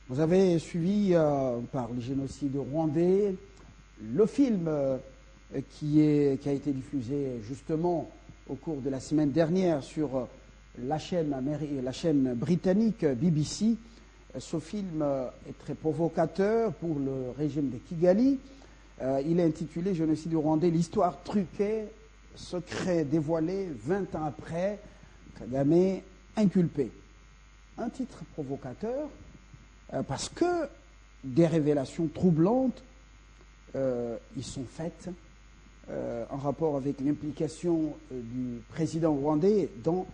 Vous avez suivi par le génocide rwandais le film qui a été diffusé justement au cours de la semaine dernière sur la chaîne britannique BBC. Ce film est très provocateur pour le régime de Kigali. Il est intitulé Génocide rwandais, l'histoire truquée, secret dévoilé 20 ans après, Kagame inculpé. Un titre provocateur parce que des révélations troublantes y sont faites en rapport avec l'implication du président rwandais dans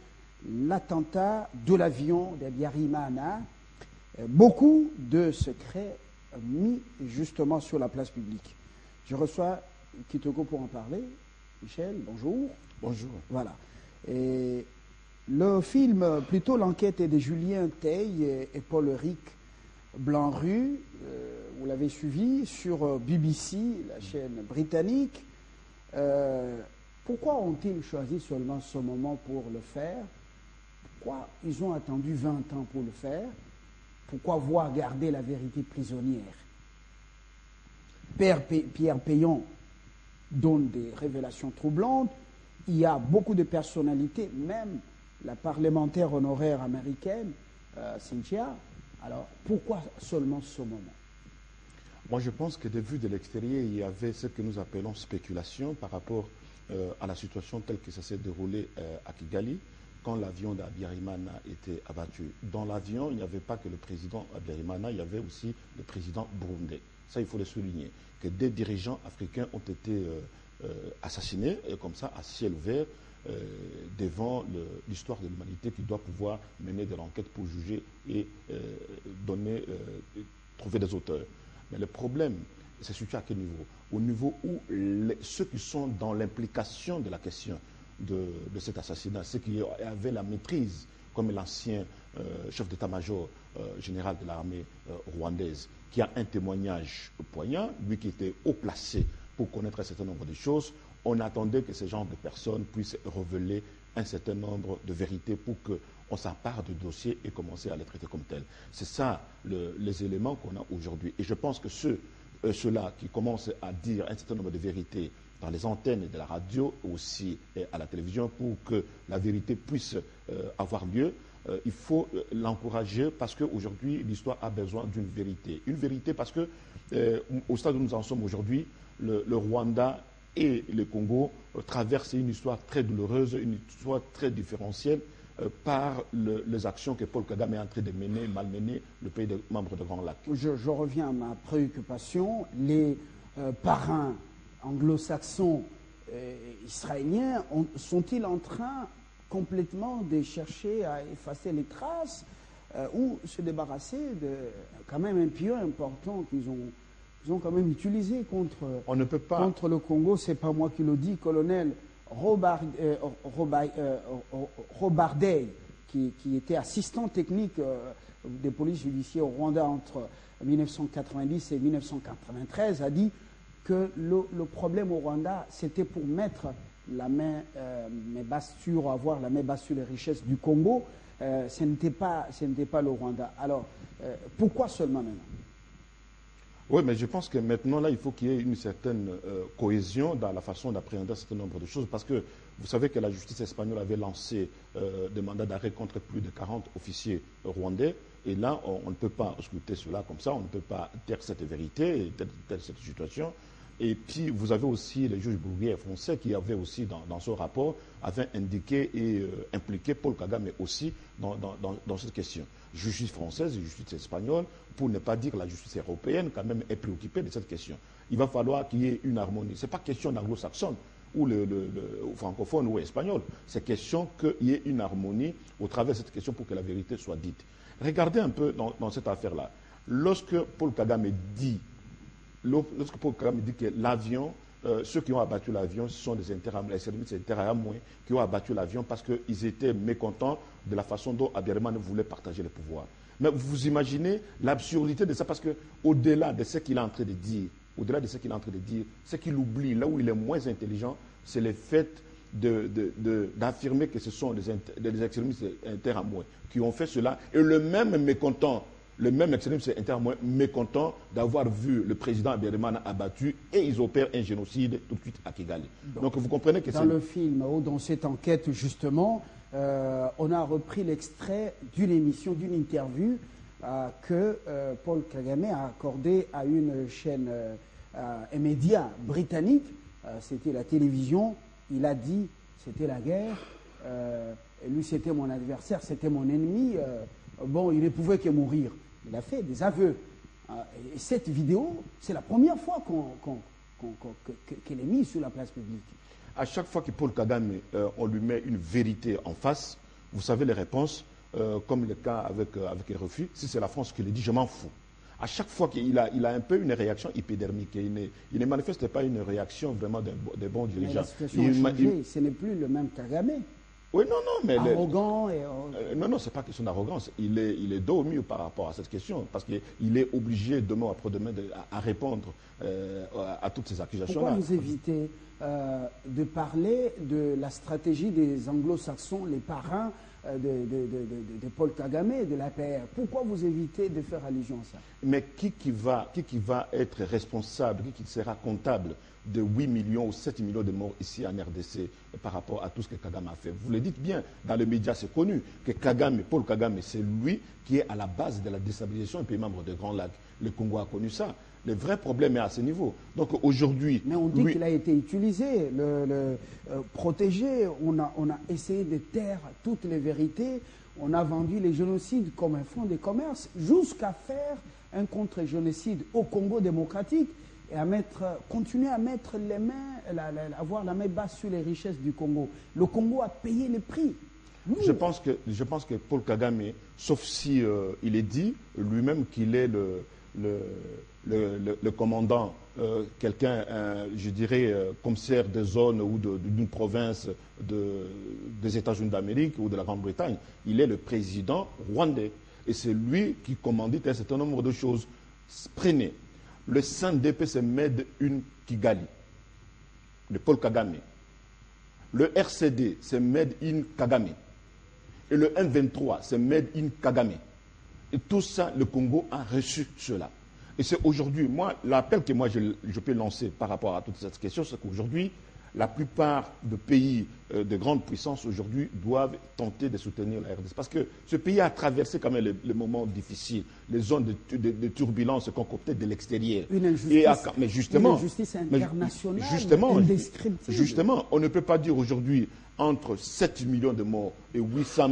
l'attentat de l'avion d'Habyarimana. Beaucoup de secrets mis justement sur la place publique. Je reçois Kitoko pour en parler. Michel, bonjour. Bonjour. Voilà. Et le film, plutôt l'enquête est de Julien Teil et Paul-Eric Blanc-Rue. Vous l'avez suivi sur BBC, la chaîne britannique. Pourquoi ont-ils choisi seulement ce moment pour le faire? Pourquoi ils ont attendu 20 ans pour le faire? Pourquoi voir garder la vérité prisonnière? Pierre Payan donne des révélations troublantes. Il y a beaucoup de personnalités, même la parlementaire honoraire américaine, Cynthia. Alors, pourquoi seulement ce moment? Moi, je pense que de vue de l'extérieur, il y avait ce que nous appelons spéculation par rapport à la situation telle que ça s'est déroulé à Kigali, quand l'avion d'Habyarimana était abattu. Dans l'avion, il n'y avait pas que le président Habyarimana, il y avait aussi le président burundais. Ça, il faut le souligner, que des dirigeants africains ont été assassinés, et comme ça, à ciel ouvert, devant l'histoire de l'humanité qui doit pouvoir mener de l'enquête pour juger et trouver des auteurs. Mais le problème, c'est situé à quel niveau? Au niveau où ceux qui sont dans l'implication de la question de cet assassinat, ceux qui avaient la maîtrise, comme l'ancien chef d'état-major général de l'armée rwandaise, qui a un témoignage poignant, lui qui était haut placé pour connaître un certain nombre de choses, on attendait que ce genre de personnes puissent révéler un certain nombre de vérités pour qu'on s'empare du dossier et commencer à les traiter comme tels. C'est ça les éléments qu'on a aujourd'hui. Et je pense que ceux-là qui commencent à dire un certain nombre de vérités dans les antennes de la radio, aussi à la télévision, pour que la vérité puisse avoir lieu, il faut l'encourager parce qu'aujourd'hui, l'histoire a besoin d'une vérité. Une vérité parce que, au stade où nous en sommes aujourd'hui, le Rwanda et le Congo traversent une histoire très douloureuse, une histoire très différentielle par les actions que Paul Kagame est en train de mener, malmener le pays des membres de Grand Lac. Je reviens à ma préoccupation. Les parrains anglo-saxons israéliens sont-ils en train complètement de chercher à effacer les traces ou se débarrasser de quand même un pion important qu'ils ont quand même utilisé contre le Congo? C'est pas moi qui le dis, colonel Robardey, qui était assistant technique des polices judiciaires au Rwanda entre 1990 et 1993, a dit que le problème au Rwanda, c'était pour mettre la main basse sur, avoir la main basse sur les richesses du Congo. Ce n'était pas le Rwanda. Alors, pourquoi seulement maintenant? Oui, mais je pense que maintenant, là, il faut qu'il y ait une certaine cohésion dans la façon d'appréhender un certain nombre de choses, parce que vous savez que la justice espagnole avait lancé des mandats d'arrêt contre plus de 40 officiers rwandais, et là, on ne peut pas scruter cela comme ça, on ne peut pas taire cette vérité, taire cette situation. Et puis, vous avez aussi le juge Bruguière français qui avait aussi, dans ce rapport, avait indiqué et impliqué Paul Kagame aussi dans cette question. Justice française et justice espagnole, pour ne pas dire la justice européenne, quand même est préoccupée de cette question. Il va falloir qu'il y ait une harmonie. Ce n'est pas question d'anglo-saxonne ou le francophone ou espagnol. C'est question qu'il y ait une harmonie au travers de cette question pour que la vérité soit dite. Regardez un peu dans cette affaire-là. Lorsque Paul Kagame dit que l'avion, ceux qui ont abattu l'avion, ce sont les services interaméricains qui ont abattu l'avion parce qu'ils étaient mécontents de la façon dont Habyarimana voulait partager le pouvoir. Mais vous imaginez l'absurdité de ça, parce qu'au-delà de ce qu'il est en train de dire, ce qu'il oublie, là où il est moins intelligent, c'est le fait d'affirmer que ce sont les extrémistes interaméricains qui ont fait cela, et le même mécontent Le même extrémisme inter mécontent d'avoir vu le président Habyarimana abattu et ils opèrent un génocide tout de suite à Kigali. Donc vous comprenez que c'est... Dans le film, ou dans cette enquête justement, on a repris l'extrait d'une émission, d'une interview que Paul Kagame a accordée à une chaîne, un média britannique. C'était la télévision. Il a dit c'était la guerre. Lui, c'était mon adversaire, c'était mon ennemi. Bon, il ne pouvait que mourir. Il a fait des aveux. Et cette vidéo, c'est la première fois qu'elle est mise sur la place publique. À chaque fois que Paul Kagame, on lui met une vérité en face, vous savez les réponses, comme le cas avec les refus, si c'est la France qui le dit, je m'en fous. À chaque fois qu'il a un peu une réaction hypodermique, il ne manifeste pas une réaction vraiment des bons dirigeants. Mais la situation a changé, ce n'est plus le même Kagame. Oui, non, non, mais... Arrogant et... non, ce n'est pas question d'arrogance. Il est dos au mur par rapport à cette question, parce qu'il est obligé, demain après-demain, à répondre à toutes ces accusations-là. Pourquoi vous évitez de parler de la stratégie des anglo-saxons, les parrains de Paul Kagame, de l'APR? Pourquoi vous évitez de faire allusion à ça? Mais qui va être responsable, qui sera comptable de 8 millions ou 7 millions de morts ici en RDC par rapport à tout ce que Kagame a fait? Vous le dites bien, dans les médias, c'est connu que Paul Kagame, c'est lui qui est à la base de la déstabilisation un pays membre de Grand Lac. Le Congo a connu ça. Le vrai problème est à ce niveau. Donc aujourd'hui... Mais on dit qu'il a été utilisé, protégé. On a essayé de taire toutes les vérités. On a vendu les génocides comme un fonds de commerce jusqu'à faire un contre-génocide au Congo démocratique et continuer à mettre les mains, avoir la main basse sur les richesses du Congo. Le Congo a payé les prix. Je pense que Paul Kagame, sauf si il est dit lui-même qu'il est le commandant, quelqu'un, je dirais, commissaire de zone ou d'une province des États-Unis d'Amérique ou de la Grande-Bretagne. Il est le président rwandais. Et c'est lui qui commandite un certain nombre de choses. Prenez, le CNDP, c'est Made in Kigali, de Paul Kagame. Le RCD, c'est Made in Kagame. Et le M23, c'est Made in Kagame. Et tout ça, le Congo a reçu cela. Et c'est aujourd'hui, moi, l'appel que moi je peux lancer par rapport à toute cette question, c'est qu'aujourd'hui, la plupart des pays de grande puissance aujourd'hui doivent tenter de soutenir la RDC. Parce que ce pays a traversé quand même les moments difficiles, les zones de turbulence concoctées de l'extérieur. Une injustice internationale indescriptible. Justement, on ne peut pas dire aujourd'hui, entre 7 millions de morts et 800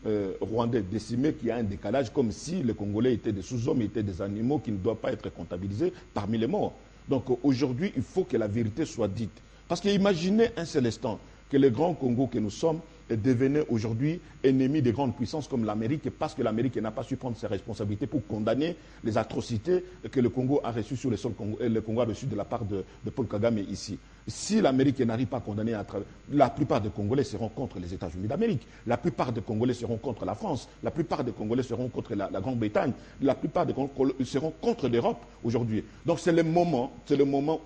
000 Rwandais décimés, qu'il y a un décalage, comme si les Congolais étaient des sous-hommes, étaient des animaux qui ne doivent pas être comptabilisés parmi les morts. Donc aujourd'hui, il faut que la vérité soit dite. Parce qu'imaginez un seul instant que le grand Congo que nous sommes devenait aujourd'hui ennemi des grandes puissances comme l'Amérique, parce que l'Amérique n'a pas su prendre ses responsabilités pour condamner les atrocités que le Congo a reçues sur le sol le Congo a reçues de la part de Paul Kagame ici. Si l'Amérique n'arrive pas à condamner, la plupart des Congolais seront contre les États-Unis d'Amérique, la plupart des Congolais seront contre la France, la plupart des Congolais seront contre la Grande-Bretagne, la plupart des Congolais seront contre l'Europe aujourd'hui. Donc c'est le moment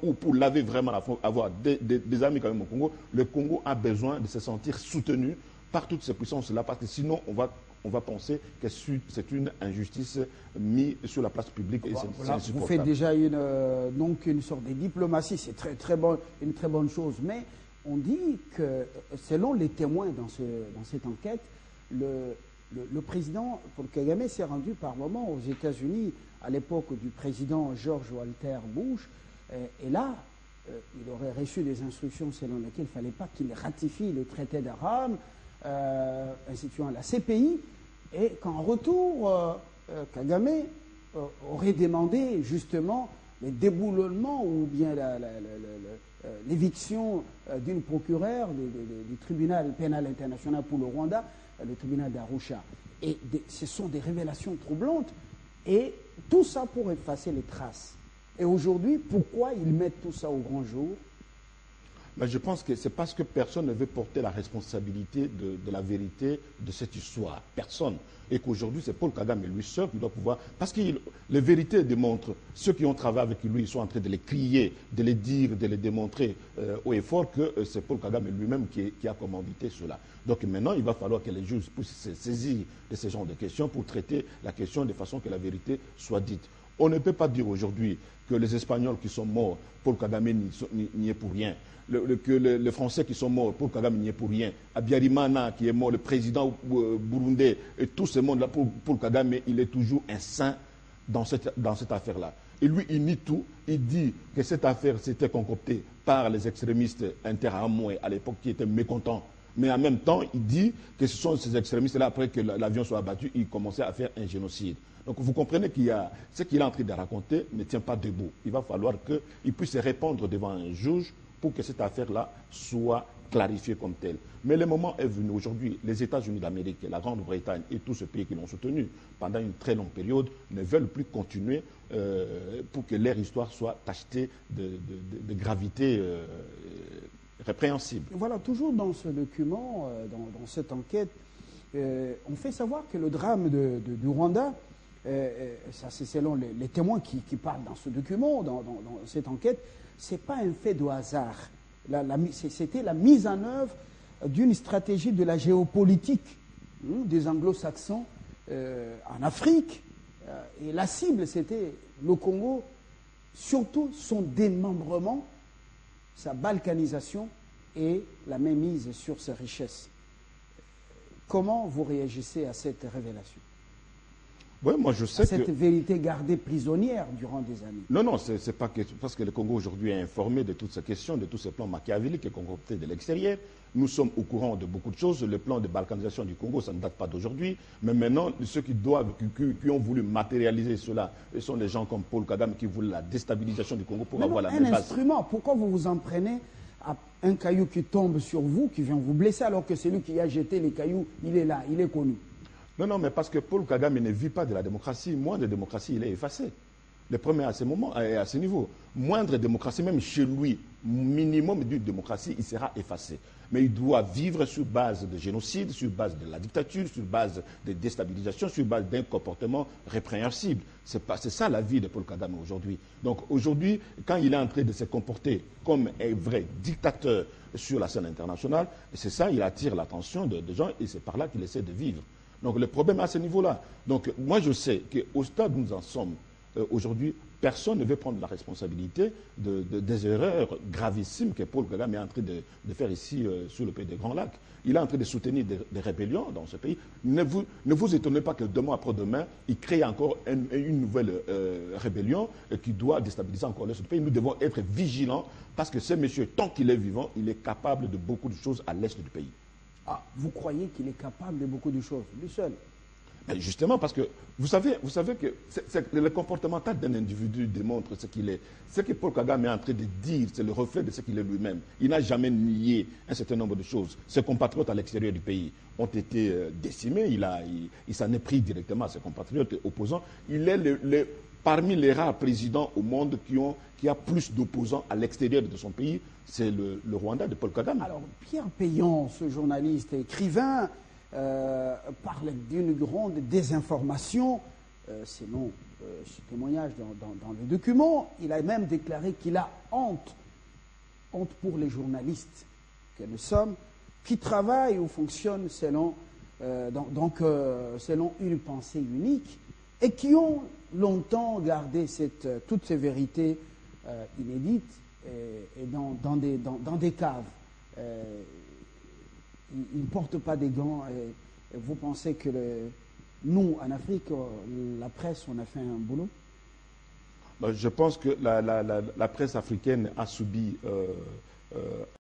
où, pour laver vraiment la faute, avoir des amis quand même au Congo, le Congo a besoin de se sentir soutenu par toutes ces puissances-là, parce que sinon on va penser que c'est une injustice mise sur la place publique. Et voilà, vous faites déjà donc une sorte de diplomatie, c'est une très bonne chose. Mais on dit que, selon les témoins dans cette enquête, le président Paul Kagame s'est rendu par moment aux États-Unis à l'époque du président George Walter Bush. Et là, il aurait reçu des instructions selon lesquelles il ne fallait pas qu'il ratifie le traité d'Abraham, instituant la CPI, et qu'en retour, Kagame aurait demandé justement le déboulonnement ou bien l'éviction d'une procureure du tribunal pénal international pour le Rwanda, le tribunal d'Arusha. Et ce sont des révélations troublantes, et tout ça pour effacer les traces. Et aujourd'hui, pourquoi ils mettent tout ça au grand jour? Mais je pense que c'est parce que personne ne veut porter la responsabilité de la vérité de cette histoire. Personne. Et qu'aujourd'hui, c'est Paul Kagame lui seul qui doit pouvoir... Parce que les vérités démontrent, ceux qui ont travaillé avec lui, ils sont en train de les crier, de les dire, de les démontrer haut et fort que c'est Paul Kagame lui-même qui a commandité cela. Donc maintenant, il va falloir que les juges puissent se saisir de ce genre de questions pour traiter la question de façon que la vérité soit dite. On ne peut pas dire aujourd'hui que les Espagnols qui sont morts, Paul Kagame n'y est pour rien. Que les Français qui sont morts, Paul Kagame n'y est pour rien. Abiyarimana qui est mort, le président burundais, et tout ce monde-là, Paul Kagame, il est toujours un saint dans cette affaire-là. Et lui, il nie tout. Il dit que cette affaire s'était concoctée par les extrémistes interamouais à l'époque qui étaient mécontents. Mais en même temps, il dit que ce sont ces extrémistes-là, après que l'avion soit abattu, ils commençaient à faire un génocide. Donc vous comprenez qu'il y a ce qu'il est en train de raconter ne tient pas debout. Il va falloir qu'il puisse se répondre devant un juge pour que cette affaire-là soit clarifiée comme telle. Mais le moment est venu. Aujourd'hui, les États-Unis d'Amérique, la Grande-Bretagne et tous ces pays qui l'ont soutenu pendant une très longue période ne veulent plus continuer pour que leur histoire soit tachetée de gravité répréhensible. Voilà, toujours dans ce document, dans cette enquête, on fait savoir que le drame du Rwanda, ça c'est selon les témoins qui parlent dans ce document, dans cette enquête, ce n'est pas un fait de hasard. C'était la mise en œuvre d'une stratégie de la géopolitique des anglo-saxons en Afrique. Et la cible, c'était le Congo, surtout son démembrement, sa balkanisation et la mainmise sur ses richesses. Comment vous réagissez à cette révélation? Oui, moi je sais cette vérité gardée prisonnière durant des années. Non, c'est pas que, parce que le Congo aujourd'hui est informé de toutes ces questions, de tous ces plans machiavéliques et concoctés de l'extérieur. Nous sommes au courant de beaucoup de choses. Le plan de balkanisation du Congo, ça ne date pas d'aujourd'hui. Mais maintenant, ceux qui ont voulu matérialiser cela, ce sont des gens comme Paul Kagame qui voulaient la déstabilisation du Congo pour avoir la même base. Un instrument, pourquoi vous vous en prenez à un caillou qui tombe sur vous, qui vient vous blesser, alors que celui qui a jeté les cailloux, il est là, il est connu? Non, mais parce que Paul Kagame ne vit pas de la démocratie. Moindre démocratie, il est effacé. Le premier à ce niveau. Moindre démocratie, même chez lui, minimum d'une démocratie, il sera effacé. Mais il doit vivre sur base de génocide, sur base de la dictature, sur base de déstabilisation, sur base d'un comportement répréhensible. C'est ça la vie de Paul Kagame aujourd'hui. Donc aujourd'hui, quand il est en train de se comporter comme un vrai dictateur sur la scène internationale, c'est ça, il attire l'attention des gens et c'est par là qu'il essaie de vivre. Donc le problème est à ce niveau-là. Donc moi je sais qu'au stade où nous en sommes aujourd'hui, personne ne veut prendre la responsabilité des erreurs gravissimes que Paul Kagame est en train de faire ici sur le pays des Grands Lacs. Il est en train de soutenir des rébellions dans ce pays. Ne vous étonnez pas que demain après-demain, il crée encore une nouvelle rébellion qui doit déstabiliser encore l'est du pays. Nous devons être vigilants parce que ce monsieur, tant qu'il est vivant, il est capable de beaucoup de choses à l'est du pays. Ah, vous croyez qu'il est capable de beaucoup de choses, lui seul? Mais justement, parce que vous savez que le comportemental d'un individu démontre ce qu'il est. Ce que Paul Kagame est en train de dire, c'est le reflet de ce qu'il est lui-même. Il n'a jamais nié un certain nombre de choses. Ses compatriotes à l'extérieur du pays ont été décimés. Il s'en est pris directement à ses compatriotes opposants. Il est parmi les rares présidents au monde qui a plus d'opposants à l'extérieur de son pays. C'est le Rwanda de Paul Kagame. Alors, Pierre Péan, ce journaliste et écrivain, parle d'une grande désinformation, selon ce témoignage dans le document. Il a même déclaré qu'il a honte pour les journalistes que nous sommes, qui travaillent ou fonctionnent selon une pensée unique et qui ont longtemps gardé toutes ces vérités inédites et dans des caves. Ils ne portent pas des gants. Et vous pensez que nous, en Afrique, la presse, on a fait un boulot? Je pense que la presse africaine a subi